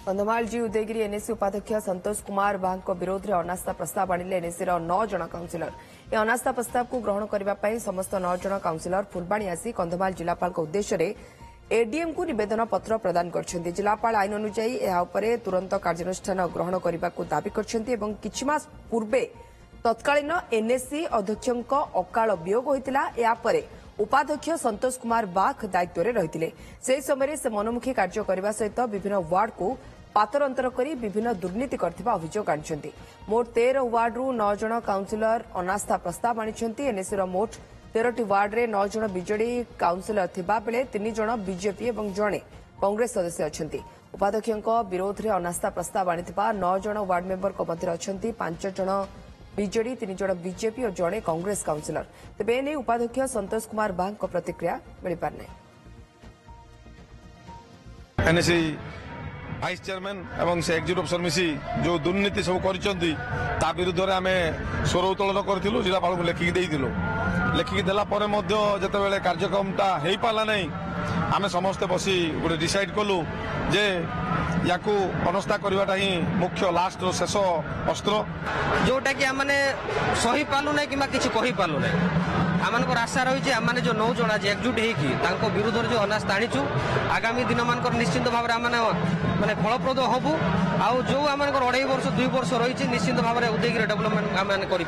Kandhamal Udayagiri NAC उपाध्यक्ष संतोष कुमार बांको विरोध में अनास्था प्रस्ताव आणिले एनएसी 9 जन काउंसिलर यह अनास्था प्रस्ताव को ग्रहण करने समस्त 9 जन काउंसिलर फुलबाणी आसी कंधमाल जिलापाल उद्देश्य एडीएम को निवेदन पत्र प्रदान कर जिलापाल आईन अनुଯାୟୀ ଏହା ଉପରେ तुरंत कार्यानुष्ठान ग्रहण करने को दाबी कर पूर्वे तत्कालीन एनएसी अध्यक्ष अकाल वियोग होता उपाध्यक्ष संतोष कुमार बाघ दायित्व में रही से समय से मनमुखी कार्य करने सहित विभिन्न वार्ड को पातरअंतर कर विभिन्न दुर्नीति करथिबा अभियोग आनिछंती। मोट 13 वार्ड रु 9 जन काउंसिलर अनास्था प्रस्ताव आनिछंती। एनएसी मोट 13 वार्ड रे 9 जन बीजेडी काउंसिलर थिबा बेले 3 जन बीजेपी और जड़े कांग्रेस सदस्य अछंती। उपाध्यक्ष विरोध में अनास्था प्रस्ताव आनिथिबा 9 जन वार्ड मेंबर को मध्य अछंती 5 जन बीजेडी 3 जन बीजेपी और जड़े कांग्रेस काउंसिलर। तेबे एने उपाध्यक्ष संतोष कुमार बाघ को प्रतिक्रिया मिल पार एनएसी भाइस चेयरमैन एवं से एग्जीक्यूटिव अफिसर मिसी जो दुर्नीति सब कर विरुद्ध में आम स्वर उत्तोलन करूँ जिलापाल को लेखिकी देइथिलु। लेखिकी देला परे मध्य जेतेबेले कार्यक्रमटा हेई पाला नहीं आम समस्ते बसी गोटे डिसाइड कलु जे याकू अनस्था करवाटा ही मुख्य लास्ट शेष अस्त्र जोटा कि आम सही पालु ना कि कही पालु ना आम आशा रही आम जो 9 जन आज एकजुट हो विरोध जो अनास्था आनीचु आगामी दिन मान निश्चिंत भाव माने फलप्रद हबु आउ जो आम 2.5 वर्ष 2 वर्ष रही निश्चिंत भाव उदयगिरी डेवलपमेंट आम कर